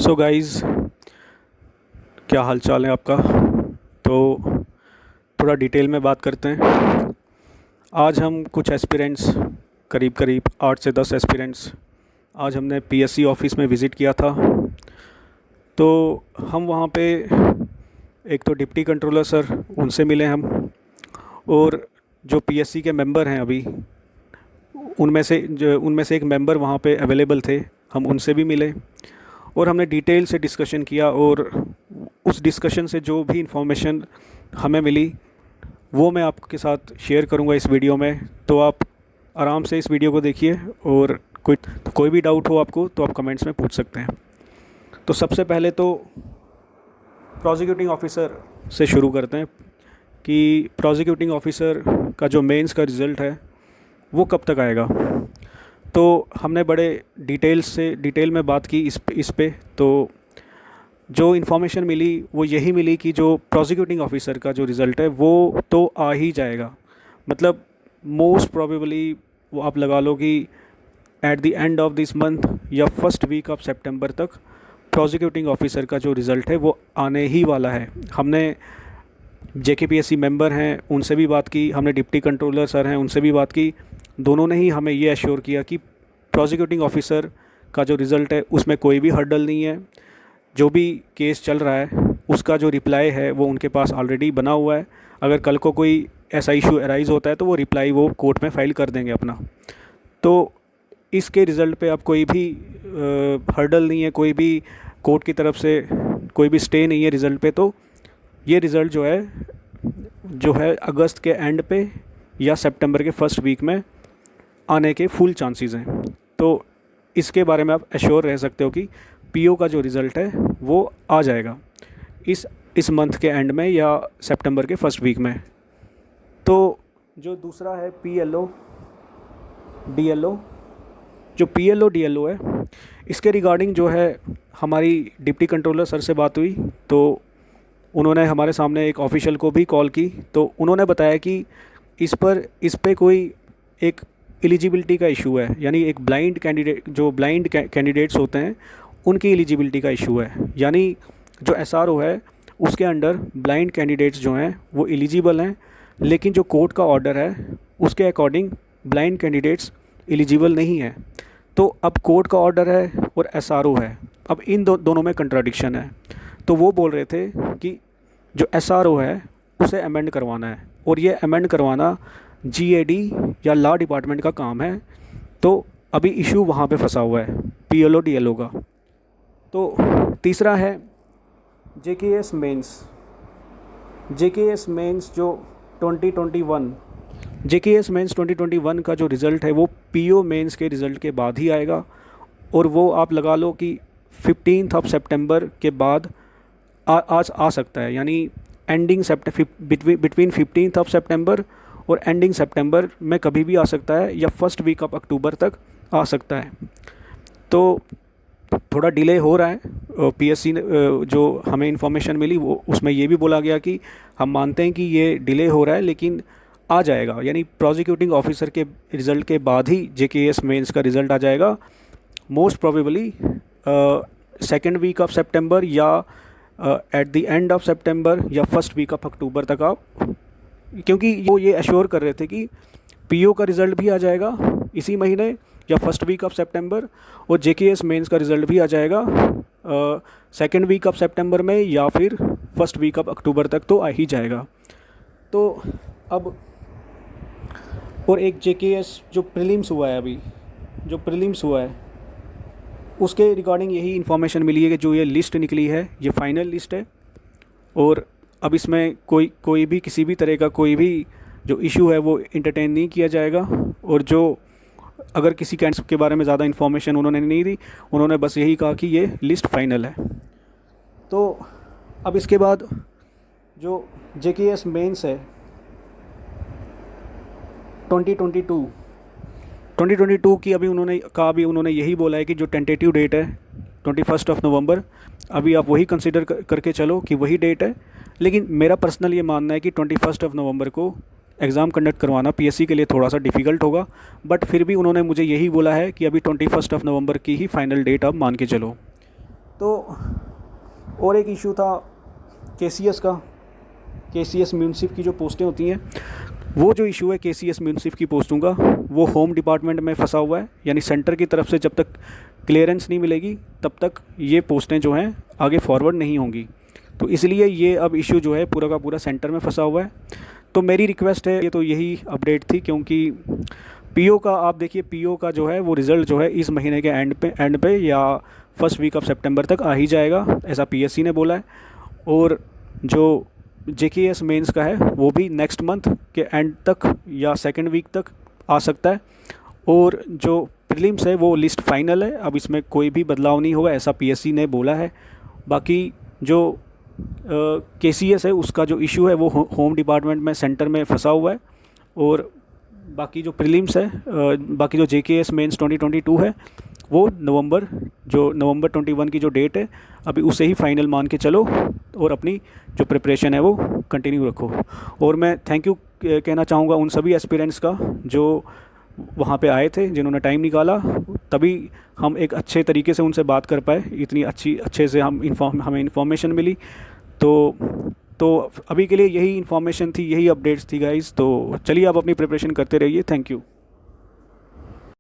So guys, क्या हाल चाल है आपका। तो थोड़ा डिटेल में बात करते हैं। आज हम कुछ एस्पिरेंट्स, करीब करीब 8 से 10 एस्पिरेंट्स, आज हमने पीएससी ऑफिस में विज़िट किया था। तो हम वहाँ पे एक तो डिप्टी कंट्रोलर सर, उनसे मिले हम, और जो पीएससी के मेंबर हैं अभी, उनमें से एक मेंबर वहाँ पे अवेलेबल थे, हम उनसे भी मिले और हमने डिटेल से डिस्कशन किया। और उस डिस्कशन से जो भी इंफॉर्मेशन हमें मिली वो मैं आपके साथ शेयर करूंगा इस वीडियो में। तो आप आराम से इस वीडियो को देखिए और कोई भी डाउट हो आपको तो आप कमेंट्स में पूछ सकते हैं। तो सबसे पहले तो प्रोसिक्यूटिंग ऑफिसर से शुरू करते हैं कि प्रोसिक्यूटिंग ऑफिसर का जो मेंस का रिज़ल्ट है वो कब तक आएगा। तो हमने बड़े डिटेल में बात की इस पे। तो जो इन्फॉर्मेशन मिली वो यही मिली कि जो प्रोसिक्यूटिंग ऑफिसर का जो रिज़ल्ट है वो तो आ ही जाएगा। मतलब मोस्ट प्रोबेबली वो आप लगा लो कि eight the end of this month या फर्स्ट वीक ऑफ सितंबर तक प्रोसिक्यूटिंग ऑफिसर का जो रिज़ल्ट है वो आने ही वाला है। हमने जेकेपीएससी मेंबर हैं उनसे भी बात की, हमने डिप्टी कंट्रोलर सर हैं उनसे भी बात की। दोनों ने ही हमें ये एश्योर किया कि प्रोसिक्यूटिंग ऑफिसर का जो रिज़ल्ट है उसमें कोई भी हर्डल नहीं है। जो भी केस चल रहा है उसका जो रिप्लाई है वो उनके पास ऑलरेडी बना हुआ है। अगर कल को कोई ऐसा इशू अराइज़ होता है तो वो रिप्लाई वो कोर्ट में फ़ाइल कर देंगे अपना। तो इसके रिज़ल्ट पे अब कोई भी हर्डल नहीं है, कोई भी कोर्ट की तरफ से कोई भी स्टे नहीं है रिज़ल्ट पे। तो ये रिज़ल्ट जो है अगस्त के एंड पे या सितंबर के फर्स्ट वीक में आने के फुल चांसेस हैं। तो इसके बारे में आप एश्योर रह सकते हो कि पीओ का जो रिज़ल्ट है वो आ जाएगा इस मंथ के एंड में या सितंबर के फर्स्ट वीक में। तो जो दूसरा है पीएलओ डीएलओ, जो पीएलओ डीएलओ है इसके रिगार्डिंग जो है हमारी डिप्टी कंट्रोलर सर से बात हुई। तो उन्होंने हमारे सामने एक ऑफिशियल को भी कॉल की। तो उन्होंने बताया कि इस पे कोई एक एलिजिबिलिटी का इशू है, यानी एक ब्लाइंड कैंडिडेट्स होते हैं उनकी एलिजिबिलिटी का इशू है। यानी जो एसआरओ है उसके अंडर ब्लाइंड कैंडिडेट्स जो हैं वो एलिजिबल हैं, लेकिन जो कोर्ट का ऑर्डर है उसके अकॉर्डिंग ब्लाइंड कैंडिडेट्स एलिजिबल नहीं है। तो अब कोर्ट का ऑर्डर है और एसआरओ है, अब इन दोनों में कंट्राडिक्शन है। तो वो बोल रहे थे कि जो एसआरओ है उसे अमेंड करवाना है, और ये अमेंड करवाना जीएडी या लॉ डिपार्टमेंट का काम है। तो अभी इशू वहाँ पे फंसा हुआ है पीएलओ डीएलओ का। तो तीसरा है जेकेएस मेंस जो 2021 का जो रिज़ल्ट है वो पीओ मेंस के रिज़ल्ट के बाद ही आएगा। और वो आप लगा लो कि 15 सितंबर के बाद आज आ सकता है, यानी एंडिंग बिटवीन 15 सितंबर और एंडिंग सितंबर में कभी भी आ सकता है, या फर्स्ट वीक ऑफ अक्टूबर तक आ सकता है। तो थोड़ा डिले हो रहा है। पीएससी जो हमें इंफॉर्मेशन मिली वो उसमें ये भी बोला गया कि हम मानते हैं कि ये डिले हो रहा है लेकिन आ जाएगा, यानी प्रोसिक्यूटिंग ऑफिसर के रिज़ल्ट के बाद ही जेकेएस मेंस का रिज़ल्ट आ जाएगा। Most probably second week of सितंबर या एट द एंड ऑफ सितंबर या फर्स्ट वीक ऑफ अक्टूबर तक आप, क्योंकि वो ये एश्योर कर रहे थे कि पीओ का रिज़ल्ट भी आ जाएगा इसी महीने या फर्स्ट वीक ऑफ सितंबर, और जेकेएस मेंस का रिज़ल्ट भी आ जाएगा सेकेंड वीक ऑफ सितंबर में या फिर फर्स्ट वीक ऑफ अक्टूबर तक तो आ ही जाएगा। तो अब और एक जेकेएस जो प्रीलिम्स हुआ है उसके रिगार्डिंग यही इन्फॉर्मेशन मिली है कि जो ये लिस्ट निकली है ये फ़ाइनल लिस्ट है, और अब इसमें कोई भी किसी भी तरह का कोई भी जो इशू है वो इंटरटेन नहीं किया जाएगा। और जो अगर किसी कैंडिडेट के बारे में ज़्यादा इन्फॉर्मेशन उन्होंने नहीं दी, उन्होंने बस यही कहा कि ये लिस्ट फाइनल है। तो अब इसके बाद जो जेकेएस मेंस है 2022 की अभी उन्होंने यही बोला है कि जो टेंटेटिव डेट है 21 नवंबर, अभी आप वही कंसिडर करके चलो कि वही डेट है। लेकिन मेरा पर्सनल ये मानना है कि 21 नवंबर को एग्ज़ाम कंडक्ट करवाना पीएससी के लिए थोड़ा सा डिफ़िकल्ट होगा, बट फिर भी उन्होंने मुझे यही बोला है कि अभी 21 नवंबर की ही फ़ाइनल डेट आप मान के चलो। तो और एक इशू था केसीएस का, केसीएस म्यूनसिप की जो पोस्टें होती हैं, वो जो इशू है केसीएस म्यूनसिप की पोस्टों का, वो होम डिपार्टमेंट में फंसा हुआ है। यानी सेंटर की तरफ से जब तक क्लियरेंस नहीं मिलेगी तब तक ये पोस्टें जो हैं आगे फॉरवर्ड नहीं होंगी। तो इसलिए ये अब इशू जो है पूरा का पूरा सेंटर में फंसा हुआ है। तो मेरी रिक्वेस्ट है, ये तो यही अपडेट थी, क्योंकि पीओ का आप देखिए, पीओ का जो है वो रिज़ल्ट जो है इस महीने के एंड पे या फर्स्ट वीक ऑफ सितंबर तक आ ही जाएगा, ऐसा पीएससी ने बोला है। और जो जेकेएस मेंस का है वो भी नेक्स्ट मंथ के एंड तक या सेकंड वीक तक आ सकता है। और जो प्रीलिम्स है वो लिस्ट फाइनल है, अब इसमें कोई भी बदलाव नहीं होगा, ऐसा पीएससी ने बोला है। बाकी जो केसीएस है उसका जो इशू है वो होम डिपार्टमेंट में सेंटर में फंसा हुआ है। और बाकी जो प्रीलिम्स है, बाकी जो जेकेएस मेंस 2022 है वो नवंबर 21 की जो डेट है अभी उसे ही फाइनल मान के चलो और अपनी जो प्रिपरेशन है वो कंटिन्यू रखो। और मैं थैंक यू कहना चाहूँगा उन सभी एस्पिरेंट्स का जो वहाँ पे आए थे, जिन्होंने टाइम निकाला, तभी हम एक अच्छे तरीके से उनसे बात कर पाए, इतनी अच्छे से हमें इन्फॉर्मेशन मिली। तो अभी के लिए यही इन्फॉर्मेशन थी, यही अपडेट्स थी गाइज़। तो चलिए आप अपनी प्रिपरेशन करते रहिए। Thank you.